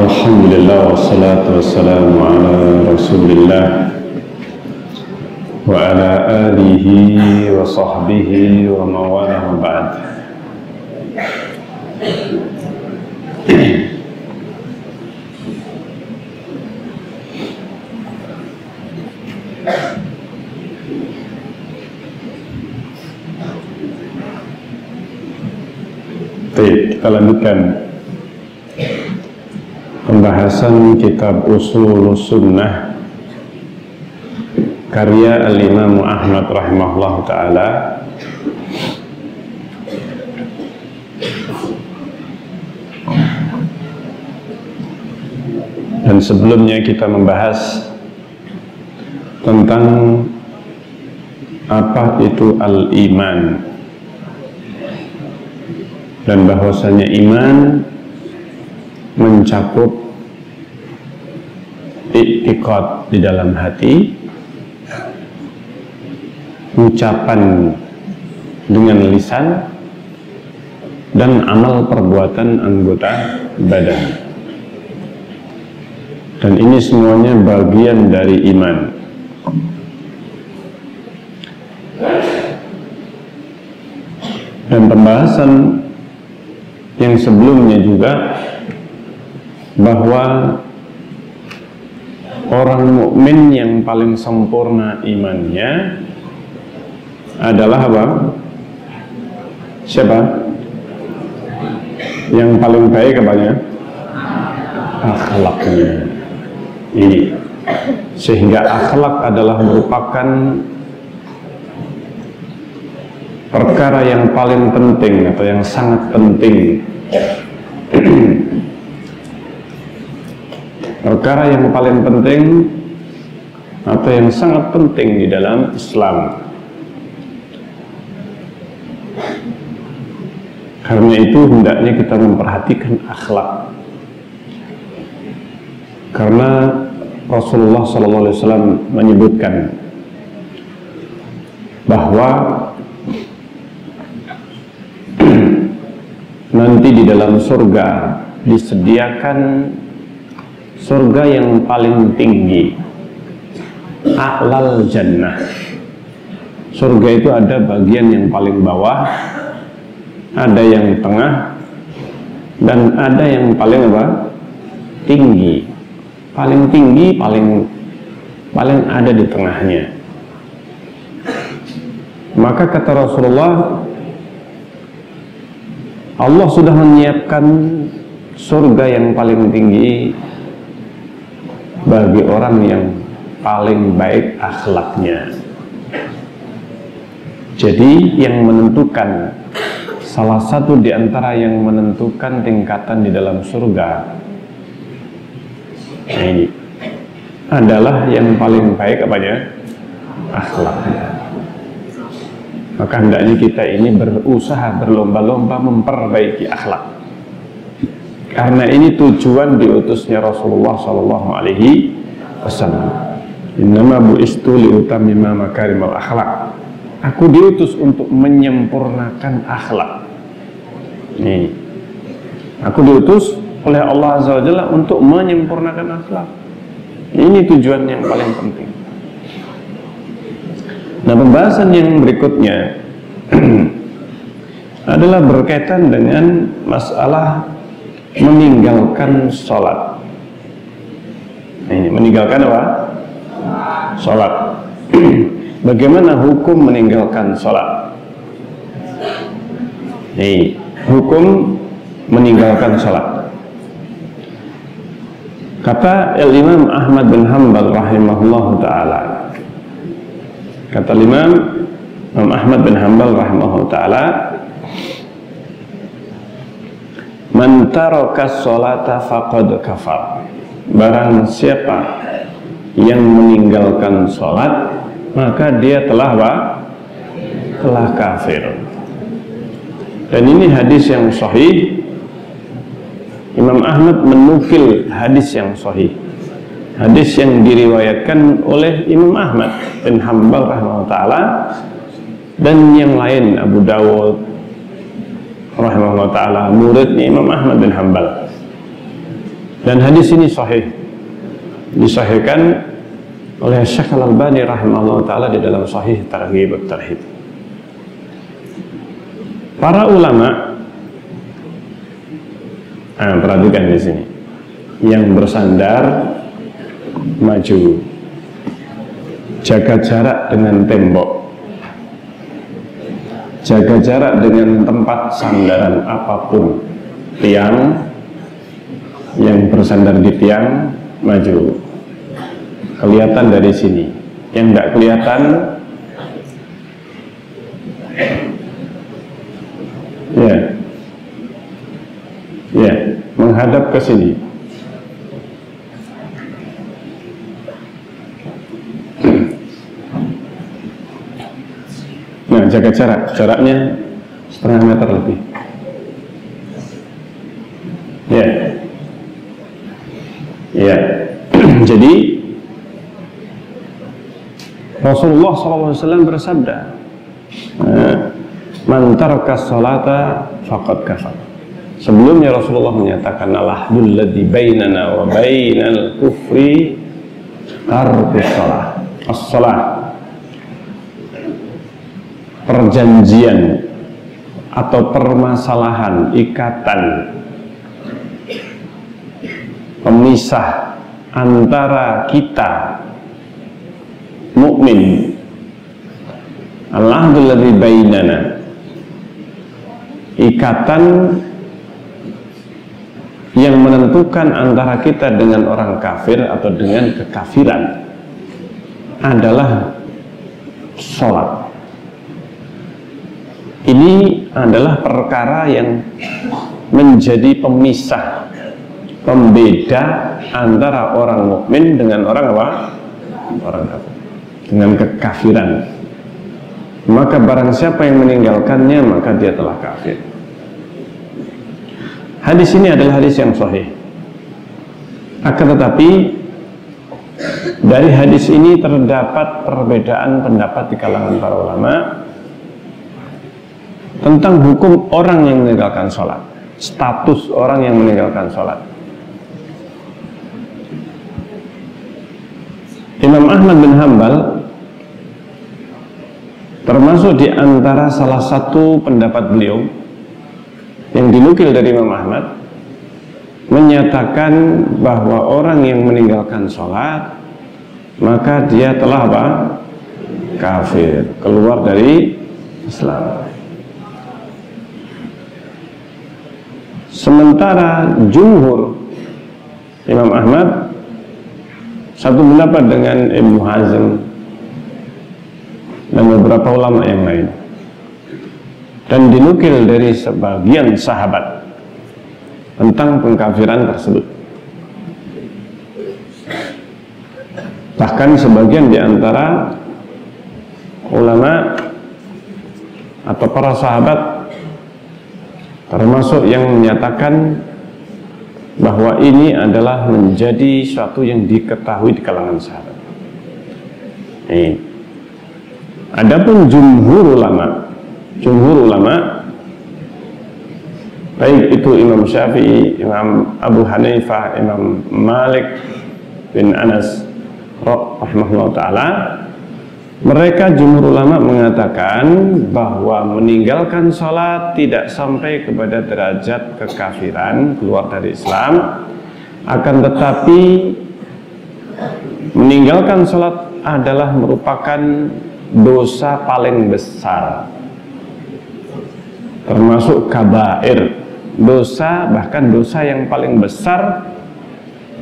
Alhamdulillah wassalatu wassalamu ala Rasulillah wa ala alihi wa sahbihi wa mawalah ba'd. Baik, kita lanjutkan pembahasan kitab Ushulus Sunnah karya Al-Imam Ahmad rahimahullah ta'ala. Dan sebelumnya kita membahas tentang apa itu al-iman, dan bahwasanya iman mencakup i'tiqad di dalam hati, ucapan dengan lisan, dan amal perbuatan anggota badan. Dan ini semuanya bagian dari iman. Dan pembahasan yang sebelumnya juga bahwa orang mukmin yang paling sempurna imannya adalah apa? Siapa? Yang paling baik apanya? Akhlaknya. Ini. Sehingga akhlak adalah merupakan perkara yang paling penting atau yang sangat penting. Perkara yang paling penting atau yang sangat penting di dalam Islam. Karena itu hendaknya kita memperhatikan akhlak. Karena Rasulullah SAW menyebutkan bahwa nanti di dalam surga disediakan surga yang paling tinggi, a'lal jannah. Surga itu ada bagian yang paling bawah, ada yang tengah, dan ada yang paling apa? Tinggi. Paling tinggi, paling ada di tengahnya. Maka kata Rasulullah, Allah sudah menyiapkan surga yang paling tinggi bagi orang yang paling baik akhlaknya. Jadi yang menentukan, salah satu di antara yang menentukan tingkatan di dalam surga ini adalah yang paling baik apanya? Akhlaknya. Maka hendaknya kita ini berusaha berlomba-lomba memperbaiki akhlak. Karena ini tujuan diutusnya Rasulullah SAW. Innama bu'istu liutammima makarimal akhlak. Aku diutus untuk menyempurnakan akhlak. Nih, aku diutus oleh Allah Azza wa Jalla untuk menyempurnakan akhlak. Ini tujuan yang paling penting. Nah, pembahasan yang berikutnya adalah berkaitan dengan masalah meninggalkan sholat. Ini meninggalkan apa? Sholat. Bagaimana hukum meninggalkan sholat? Nih, hukum meninggalkan sholat. Kata Imam Ahmad bin Hanbal rahimahullah ta'ala, kata Imam Ahmad bin Hanbal rahimahullah ta'ala, man taraka sholata faqad kafar. Barang siapa yang meninggalkan sholat, maka dia telah apa? Telah kafir. Dan ini hadis yang sahih. Imam Ahmad menukil hadis yang sahih, hadis yang diriwayatkan oleh Imam Ahmad bin Hanbal rahimahullah ta'ala dan yang lain, Abu Dawud rahimahullah ta'ala, muridnya Imam Ahmad bin Hanbal. Dan hadis ini sahih, disahihkan oleh Syekh Al-Albani rahimahullah ta'ala di dalam Sahih Targhib wa Tarhib. Para ulama, perhatikan di sini, yang bersandar maju, jaga jarak dengan tembok, jaga jarak dengan tempat sandaran apapun, tiang, yang bersandar di tiang maju, kelihatan dari sini. Yang nggak kelihatan, ya menghadap ke sini. Nah, jaga jaraknya setengah meter lebih. Ya. Jadi Rasulullah SAW bersabda, "Man taraka sholata faqad kafar." Sebelumnya Rasulullah menyatakan, "Al-ahdul ladzi bainana wa bainal kufri tarkus shalah." As-shalah, perjanjian atau permasalahan, ikatan, pemisah antara kita mukmin, al-ahdul ladzi bainana, ikatan yang menentukan antara kita dengan orang kafir atau dengan kekafiran adalah sholat. Ini adalah perkara yang menjadi pemisah, pembeda antara orang mukmin dengan orang apa? Orang kafir, dengan kekafiran. Maka barang siapa yang meninggalkannya, maka dia telah kafir. Hadis ini adalah hadis yang sahih. Akan tetapi dari hadis ini terdapat perbedaan pendapat di kalangan para ulama tentang hukum orang yang meninggalkan sholat, status orang yang meninggalkan sholat. Imam Ahmad bin Hanbal termasuk di antara salah satu pendapat beliau yang dinukil dari Imam Ahmad, menyatakan bahwa orang yang meninggalkan sholat maka dia telah apa? Kafir, keluar dari Islam. Sementara jumhur, Imam Ahmad satu pendapat dengan Ibnu Hazm dan beberapa ulama yang lain, dan dinukil dari sebagian sahabat tentang pengkafiran tersebut. Bahkan sebagian di antara ulama atau para sahabat termasuk yang menyatakan bahwa ini adalah menjadi suatu yang diketahui di kalangan sahabat. Adapun jumhur ulama, baik itu Imam Syafi'i, Imam Abu Hanifah, Imam Malik bin Anas rahimahullah ta'ala, mereka jumhur ulama mengatakan bahwa meninggalkan sholat tidak sampai kepada derajat kekafiran, keluar dari Islam. Akan tetapi meninggalkan sholat adalah merupakan dosa paling besar, termasuk kabair, dosa, bahkan dosa yang paling besar,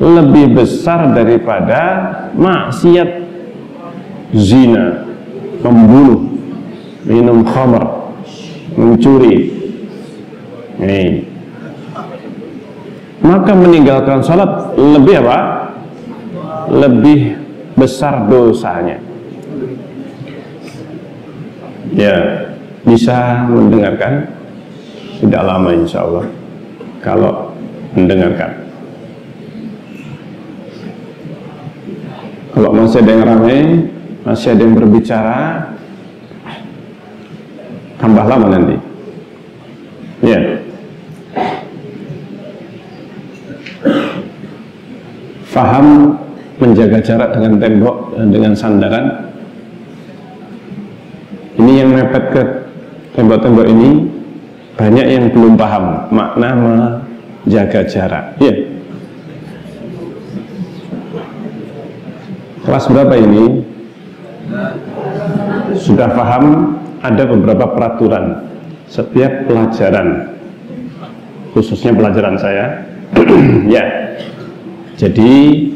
lebih besar daripada maksiat zina, membunuh, minum khamr, mencuri. Maka meninggalkan sholat lebih apa? Lebih besar dosanya. Ya, bisa mendengarkan? Tidak lama insya Allah kalau mendengarkan. Kalau masih ada yang ramai, masih ada yang berbicara, tambah lama nanti. Ya. Faham menjaga jarak dengan tembok dan dengan sandaran. Ini yang mepet ke tembok-tembok ini banyak yang belum paham makna menjaga jarak. Ya. Kelas berapa ini? Sudah paham ada beberapa peraturan setiap pelajaran, khususnya pelajaran saya. Ya. Jadi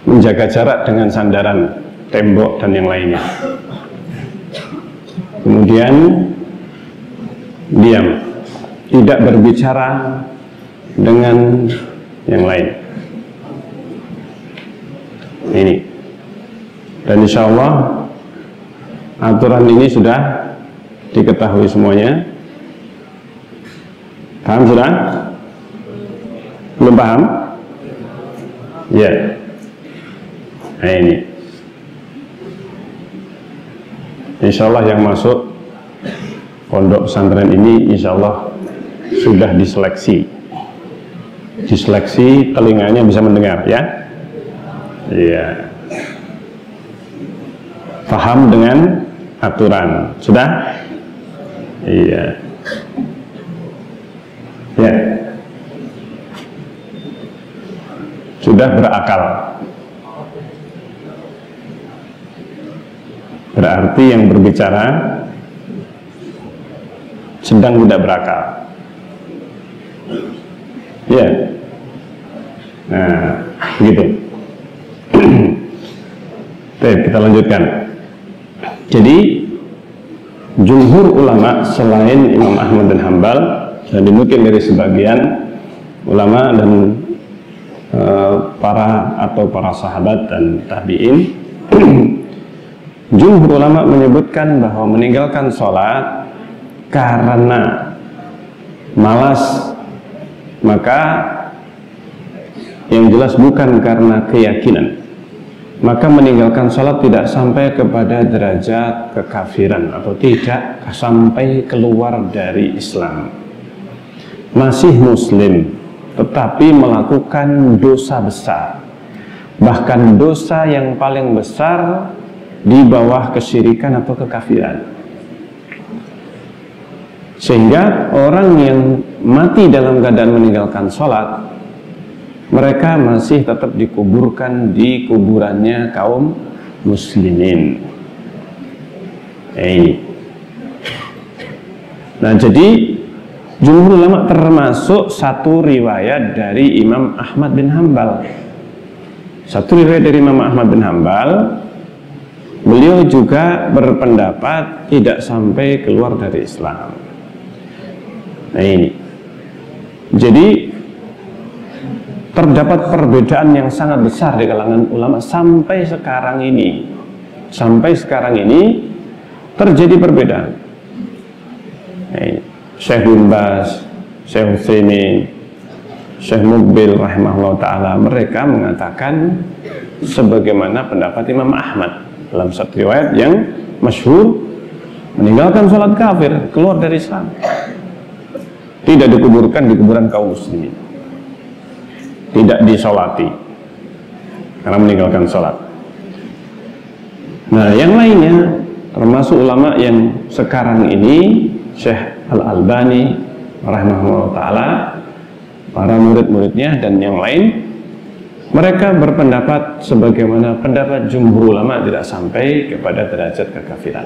menjaga jarak dengan sandaran, tembok dan yang lainnya. Kemudian diam, tidak berbicara dengan yang lain. Ini. Dan insya Allah aturan ini sudah diketahui semuanya. Paham sudah? Belum paham? Ya. Nah ini. Insya Allah yang masuk pondok pesantren ini insya Allah sudah diseleksi. Diseleksi, telinganya bisa mendengar ya. Iya. Paham dengan aturan. Sudah? Iya. Ya. Sudah berakal. Berarti yang berbicara sedang tidak berakal. Ya. Nah, begitu. Baik, kita lanjutkan. Jadi jumhur ulama selain Imam Ahmad bin Hanbal dan dinukil dari sebagian ulama dan para sahabat dan tabi'in, jumhur ulama menyebutkan bahwa meninggalkan sholat karena malas, maka yang jelas bukan karena keyakinan, maka meninggalkan sholat tidak sampai kepada derajat kekafiran atau tidak sampai keluar dari Islam, masih muslim tetapi melakukan dosa besar, bahkan dosa yang paling besar di bawah kesyirikan atau kekafiran. Sehingga orang yang mati dalam keadaan meninggalkan sholat, mereka masih tetap dikuburkan di kuburannya kaum muslimin. Nah, jadi jumhur ulama termasuk satu riwayat dari Imam Ahmad bin Hanbal. Satu riwayat dari Imam Ahmad bin Hanbal, beliau juga berpendapat tidak sampai keluar dari Islam. Nah ini. Jadi terdapat perbedaan yang sangat besar di kalangan ulama sampai sekarang ini. Sampai sekarang ini terjadi perbedaan. Nah ini. Syekh bin Baz, Syekh Utsaimin, Syekh Muqbil rahimahullah ta'ala, mereka mengatakan sebagaimana pendapat Imam Ahmad dalam satu riwayat yang masyhur, meninggalkan sholat kafir, keluar dari Islam, tidak dikuburkan di kuburan kaum muslimin, tidak disolati karena meninggalkan sholat. Nah yang lainnya termasuk ulama yang sekarang ini, Syekh Al-Albani rahimahullah ta'ala, para murid-muridnya dan yang lain, mereka berpendapat sebagaimana pendapat jumhur ulama tidak sampai kepada derajat kekafiran.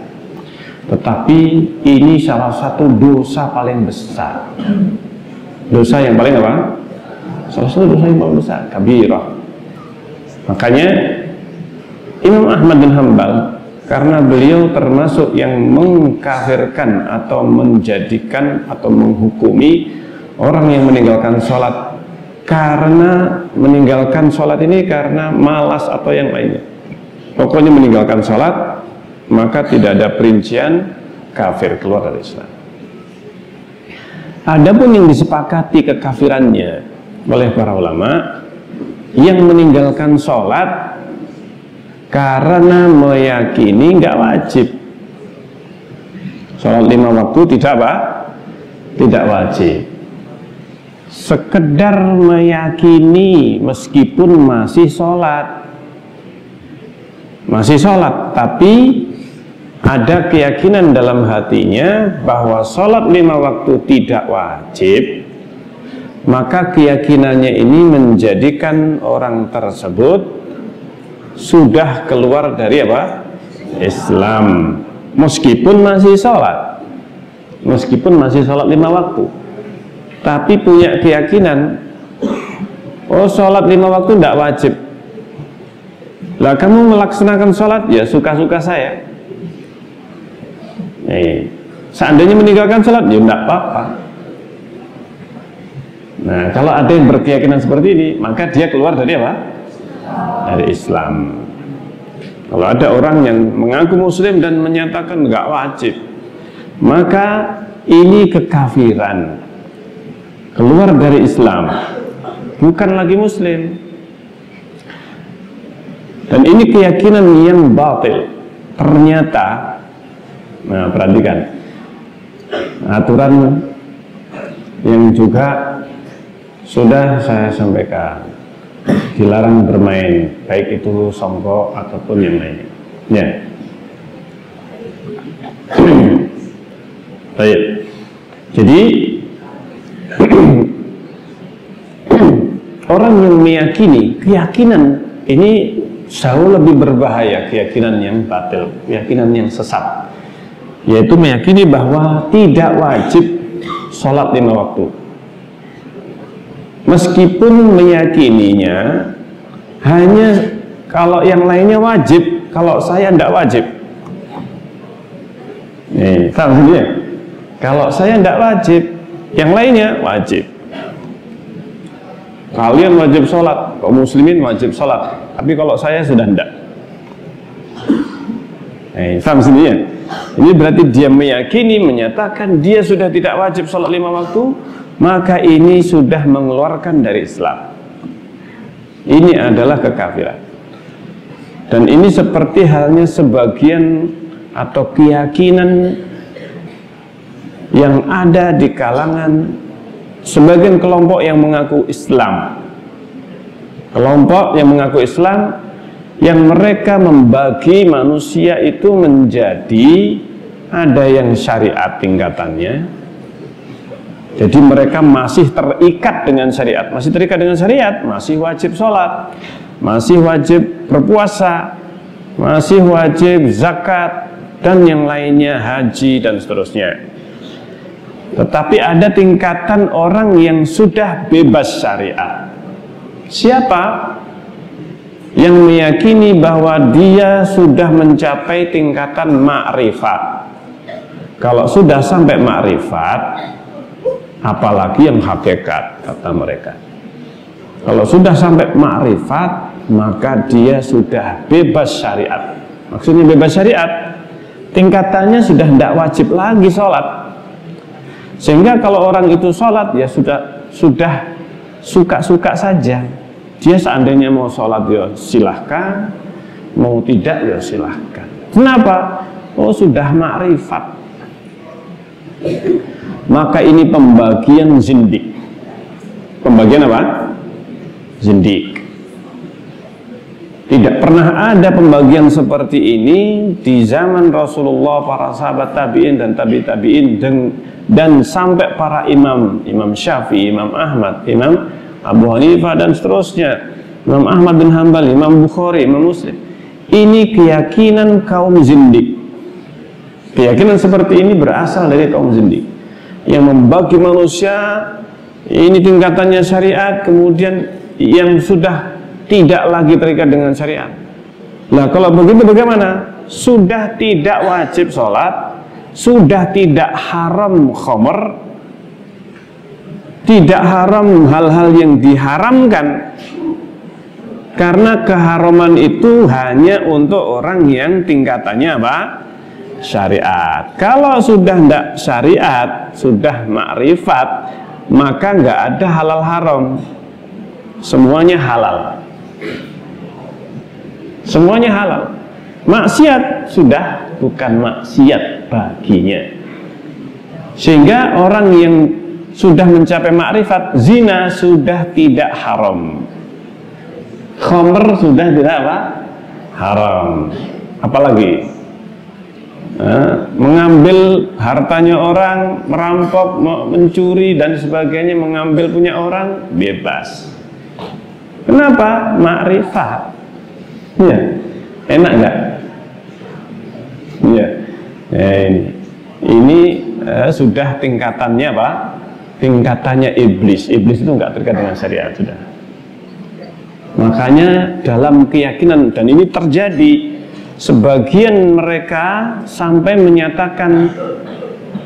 Tetapi ini salah satu dosa paling besar. Dosa yang paling apa? Salah satu dosa yang paling besar, kabirah. Makanya Imam Ahmad bin Hanbal, karena beliau termasuk yang mengkafirkan atau menjadikan atau menghukumi orang yang meninggalkan sholat karena meninggalkan sholat ini karena malas atau yang lainnya, pokoknya meninggalkan sholat, maka tidak ada perincian kafir, keluar dari Islam. Adapun yang disepakati kekafirannya oleh para ulama, yang meninggalkan sholat karena meyakini nggak wajib. Sholat 5 waktu tidak apa? Tidak wajib. sekedar meyakini meskipun masih sholat, tapi ada keyakinan dalam hatinya bahwa sholat 5 waktu tidak wajib, maka keyakinannya ini menjadikan orang tersebut sudah keluar dari apa? Islam, meskipun masih sholat 5 waktu, tapi punya keyakinan, oh sholat 5 waktu tidak wajib. Lah kamu melaksanakan sholat ya suka-suka saya. Seandainya meninggalkan sholat ya tidak apa-apa. Nah, kalau ada yang berkeyakinan seperti ini, maka dia keluar dari apa? Dari Islam. Kalau ada orang yang mengaku muslim dan menyatakan nggak wajib, maka ini kekafiran, keluar dari Islam, bukan lagi muslim. Dan ini keyakinan yang batil. Ternyata, nah perhatikan aturan yang juga sudah saya sampaikan, dilarang bermain, baik itu songkok ataupun yang lainnya. Ya. Baik. Jadi orang yang meyakini keyakinan ini jauh lebih berbahaya, keyakinan yang batil, keyakinan yang sesat, yaitu meyakini bahwa tidak wajib sholat 5 waktu. Meskipun meyakininya hanya kalau yang lainnya wajib, kalau saya tidak wajib. Nih, tahu ya? Kalau saya tidak wajib, yang lainnya wajib. Kalian wajib sholat, kaum muslimin wajib sholat, tapi kalau saya sudah tidak. Paham sini ya? Ini berarti dia meyakini, menyatakan dia sudah tidak wajib sholat 5 waktu, maka ini sudah mengeluarkan dari Islam. Ini adalah kekafiran. Dan ini seperti halnya sebagian atau keyakinan yang ada di kalangan sebagian kelompok yang mengaku Islam. Kelompok yang mengaku Islam, yang mereka membagi manusia itu menjadi ada yang syariat tingkatannya. Jadi mereka masih terikat dengan syariat, masih wajib sholat, masih wajib berpuasa, masih wajib zakat, dan yang lainnya haji dan seterusnya. Tetapi ada tingkatan orang yang sudah bebas syariat. Siapa? Yang meyakini bahwa dia sudah mencapai tingkatan ma'rifat. Kalau sudah sampai ma'rifat, apalagi yang hakikat, kata mereka. Kalau sudah sampai ma'rifat, maka dia sudah bebas syariat. Maksudnya bebas syariat, tingkatannya sudah tidak wajib lagi sholat. Sehingga kalau orang itu sholat, ya sudah suka-suka saja. Dia seandainya mau sholat, ya silahkan. Mau tidak, ya silahkan. Kenapa? Oh, sudah ma'rifat. Maka ini pembagian zindik. Pembagian apa? Zindik. Tidak pernah ada pembagian seperti ini di zaman Rasulullah, para sahabat tabi'in dan tabi'in dan sampai para imam Syafi'i, Imam Ahmad, Imam Abu Hanifah dan seterusnya, Imam Ahmad bin Hanbal, Imam Bukhari, Imam Muslim. Ini keyakinan kaum zindik. Keyakinan seperti ini berasal dari kaum zindik yang membagi manusia, ini tingkatannya syariat, kemudian yang sudah tidak lagi terikat dengan syariat. Nah, kalau begitu bagaimana? Sudah tidak wajib sholat, sudah tidak haram khamr, tidak haram hal-hal yang diharamkan, karena keharaman itu hanya untuk orang yang tingkatannya apa? Syariat. Kalau sudah tidak syariat, sudah ma'rifat, maka nggak ada halal haram, semuanya halal. Semuanya halal. Maksiat sudah bukan maksiat baginya. Sehingga orang yang sudah mencapai makrifat, zina sudah tidak haram, khamr sudah tidak apa? Haram. Apalagi mengambil hartanya orang, merampok, mencuri dan sebagainya, mengambil punya orang, bebas. Kenapa? Makrifat. Ya, enak nggak? Ya, ini sudah tingkatannya apa? Tingkatannya iblis. Iblis itu nggak terkait dengan syariat sudah. Makanya dalam keyakinan, dan ini terjadi, sebagian mereka sampai menyatakan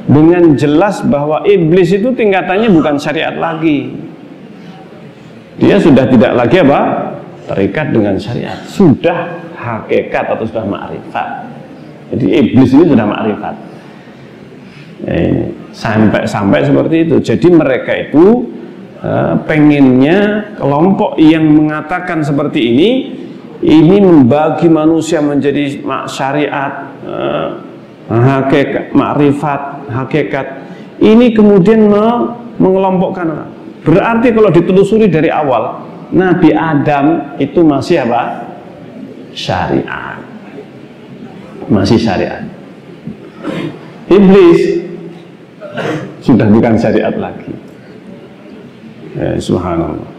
dengan jelas bahwa iblis itu tingkatannya bukan syariat lagi. Dia sudah tidak lagi apa? Terikat dengan syariat, sudah hakikat atau sudah ma'rifat. Jadi iblis ini sudah ma'rifat. Sampai seperti itu. Jadi mereka itu pengennya kelompok yang mengatakan seperti ini membagi manusia menjadi syariat, hakikat, ma'rifat, hakikat. Ini kemudian mengelompokkan orang. Berarti kalau ditelusuri dari awal, Nabi Adam itu masih apa? Syariat. Masih syariat. Iblis sudah bukan syariat lagi. Subhanallah.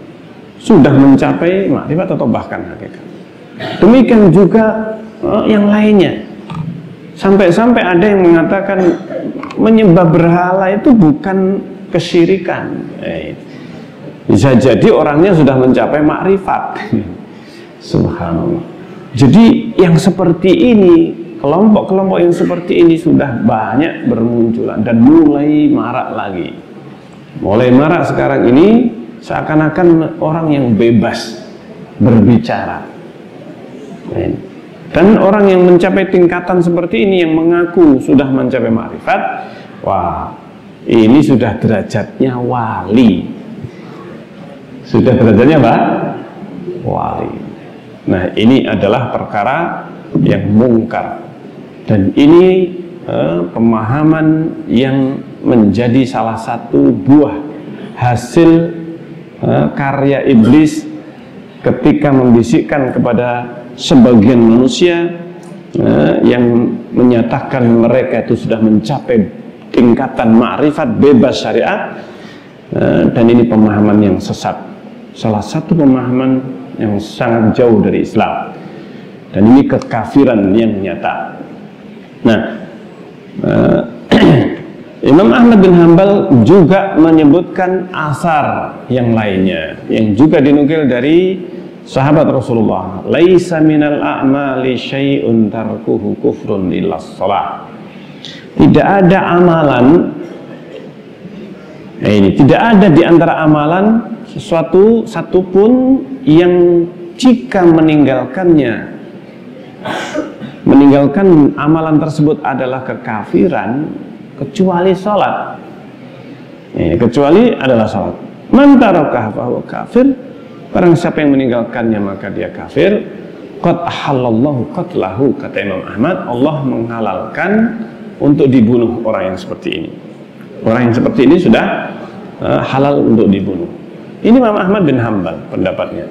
Sudah mencapai makrifat atau bahkan hakikat. Demikian juga yang lainnya. Sampai-sampai ada yang mengatakan menyembah berhala itu bukan kesyirikan. Bisa jadi orangnya sudah mencapai makrifat. Subhanallah. Jadi yang seperti ini, kelompok-kelompok yang seperti ini sudah banyak bermunculan dan mulai marak lagi. Mulai marak sekarang ini seakan-akan orang yang bebas berbicara. Dan orang yang mencapai tingkatan seperti ini, yang mengaku sudah mencapai makrifat, wah, ini sudah derajatnya wali. Sudah derajatnya apa? Wali. Nah, ini adalah perkara yang mungkar. Dan ini pemahaman yang menjadi salah satu buah hasil karya iblis ketika membisikkan kepada sebagian manusia yang menyatakan mereka itu sudah mencapai tingkatan ma'rifat bebas syariat, dan ini pemahaman yang sesat, salah satu pemahaman yang sangat jauh dari Islam, dan ini kekafiran yang nyata. Nah, Imam Ahmad bin Hanbal juga menyebutkan asar yang lainnya yang juga dinukil dari sahabat Rasulullah, laisa minal a'mali syai'un tarkuhu kufrun illa shalah. Tidak ada amalan, tidak ada di antara amalan sesuatu satupun yang jika meninggalkan amalan tersebut adalah kekafiran, kecuali sholat. Kecuali adalah sholat. Man tarakah fahuwa kafir. Barang siapa yang meninggalkannya maka dia kafir. Qad ahallallahu qatlahu, kata Imam Ahmad, Allah menghalalkan untuk dibunuh orang yang seperti ini. Orang yang seperti ini sudah halal untuk dibunuh. Ini Imam Ahmad bin Hanbal pendapatnya.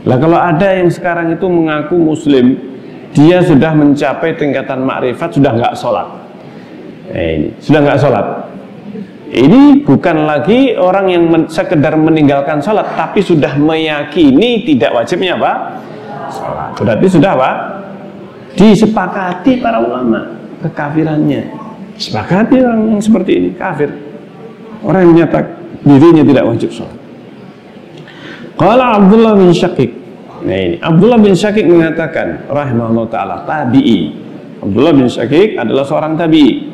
Lah kalau ada yang sekarang itu mengaku muslim, dia sudah mencapai tingkatan makrifat, sudah nggak sholat. Ini sudah nggak sholat. Ini bukan lagi orang yang sekedar meninggalkan sholat, tapi sudah meyakini tidak wajibnya apa? Sholat. Berarti sudah apa? Disepakati para ulama kekafirannya. Sepakati orang yang seperti ini kafir. Orang yang menyatakan dirinya tidak wajib sholat. Qala Abdullah bin Syaqiq. Nah ini Abdullah bin Syaqiq mengatakan rahimahullah ta'ala, tabi'i. Abdullah bin Syaqiq adalah seorang tabi'i.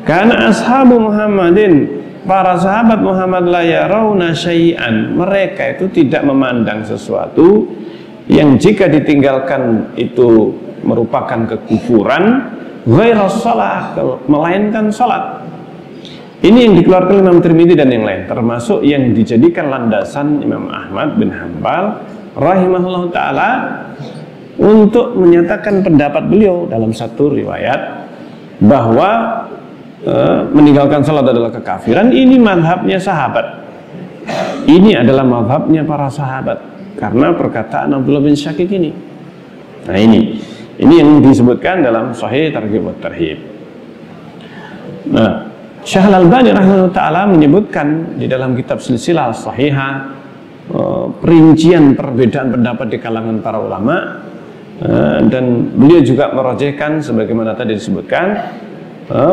Karena ashabu Muhammadin, para sahabat Muhammad, la yarawna syai'an, mereka itu tidak memandang sesuatu yang jika ditinggalkan itu merupakan kekufuran, ghaira shalah, melainkan salat. Ini yang dikeluarkan Imam Tirmidzi dan yang lain, termasuk yang dijadikan landasan Imam Ahmad bin Hanbal rahimahullah ta'ala untuk menyatakan pendapat beliau dalam satu riwayat bahwa meninggalkan salat adalah kekafiran, ini mazhabnya sahabat. Ini adalah mazhabnya para sahabat karena perkataan Abdullah bin Syakik ini. Nah, ini yang disebutkan dalam Sahih Targhib wa Tarhib. Nah, Syekh Al-Albani rahimahullah ta'ala menyebutkan di dalam kitab Silsilah Shahihah perincian perbedaan pendapat di kalangan para ulama, dan beliau juga merojehkan sebagaimana tadi disebutkan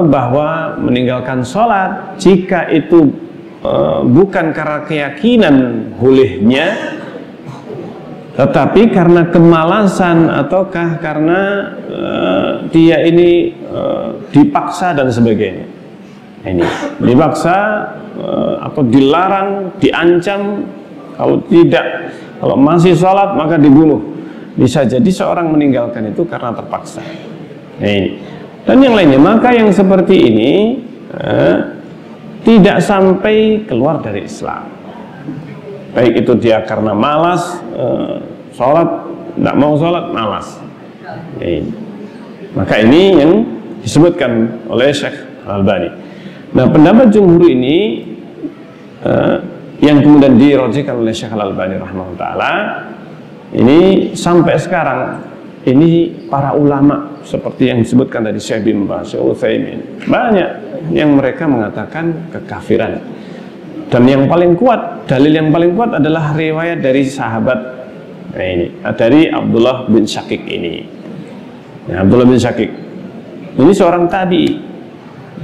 bahwa meninggalkan sholat jika itu bukan karena keyakinan bolehnya, tetapi karena kemalasan ataukah karena dia ini dipaksa dan sebagainya. Ini dipaksa atau dilarang, diancam, kalau masih sholat maka dibunuh. Bisa jadi seorang meninggalkan itu karena terpaksa. Nah, ini. Dan yang lainnya, maka yang seperti ini tidak sampai keluar dari Islam. Baik itu dia karena malas sholat, tidak mau sholat, malas. Nah, ini. Maka ini yang disebutkan oleh Syekh Al-Albani. Nah, pendapat jumhur ini yang kemudian dirojihkan oleh Syekh Al-Albani rahimahullah ta'ala, ini sampai sekarang ini para ulama seperti yang disebutkan tadi Syekh bin Baz, Syekh Utsaimin, banyak yang mereka mengatakan kekafiran. Dan yang paling kuat, dalil yang paling kuat adalah riwayat dari sahabat, nah ini, dari Abdullah bin Syakik ini. Nah, Abdullah bin Syakik ini seorang tabi'i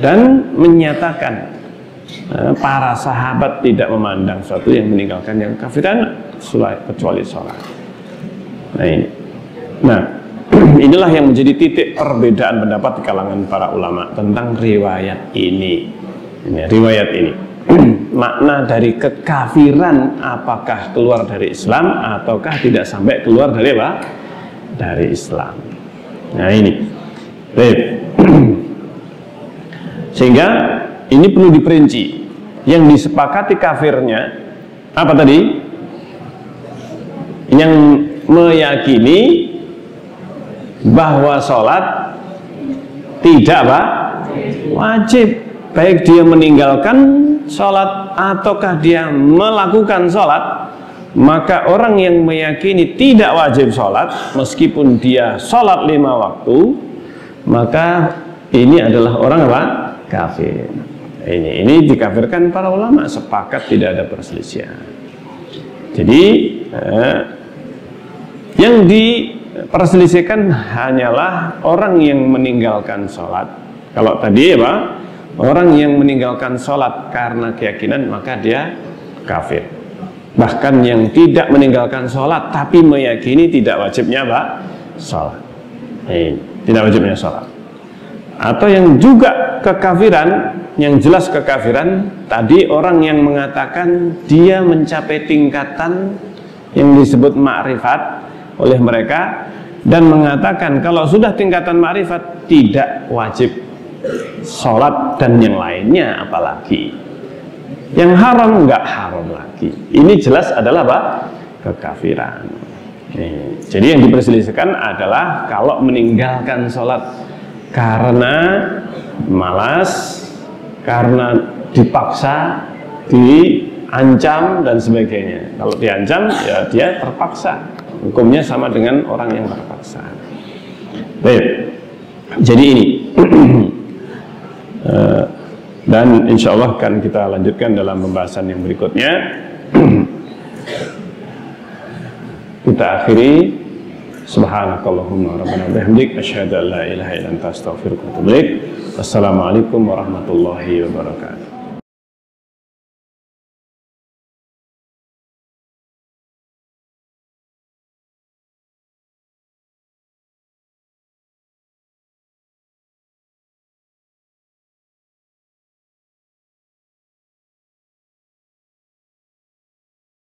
dan menyatakan para sahabat tidak memandang suatu yang meninggalkan yang kafiran kecuali sholat. Nah, ini. Nah, inilah yang menjadi titik perbedaan pendapat di kalangan para ulama tentang riwayat ini. Ini riwayat ini. Makna dari kekafiran, apakah keluar dari Islam ataukah tidak sampai keluar dari apa? Dari Islam. Nah, ini. Baik. Sehingga ini perlu diperinci. Yang disepakati kafirnya apa tadi? Yang meyakini bahwa sholat tidak apa? Wajib. Baik dia meninggalkan sholat ataukah dia melakukan sholat, maka orang yang meyakini tidak wajib sholat meskipun dia sholat 5 waktu, maka ini adalah orang apa? Kafir. Ini dikafirkan para ulama, sepakat, tidak ada perselisihan. Jadi yang diperselisihkan hanyalah orang yang meninggalkan sholat. Kalau tadi apa? Orang yang meninggalkan sholat karena keyakinan maka dia kafir. Bahkan yang tidak meninggalkan sholat tapi meyakini tidak wajibnya apa? Sholat. Tidak wajibnya sholat. Atau yang juga kekafiran, yang jelas kekafiran, tadi orang yang mengatakan dia mencapai tingkatan yang disebut ma'rifat oleh mereka dan mengatakan kalau sudah tingkatan ma'rifat tidak wajib sholat dan yang lainnya apalagi. Yang haram enggak haram lagi. Ini jelas adalah apa? Kekafiran. Jadi yang diperselisihkan adalah kalau meninggalkan sholat karena malas, karena dipaksa, diancam dan sebagainya. Kalau diancam ya dia terpaksa. Hukumnya sama dengan orang yang terpaksa. Baik. Jadi ini dan insya Allah akan kita lanjutkan dalam pembahasan yang berikutnya. Kita akhiri. Subhanakallahumma rabbana bihamdik asyhadu an la ilaha illa anta astaghfiruka wa atubu ilaik. Wassalamualaikum warahmatullahi wabarakatuh.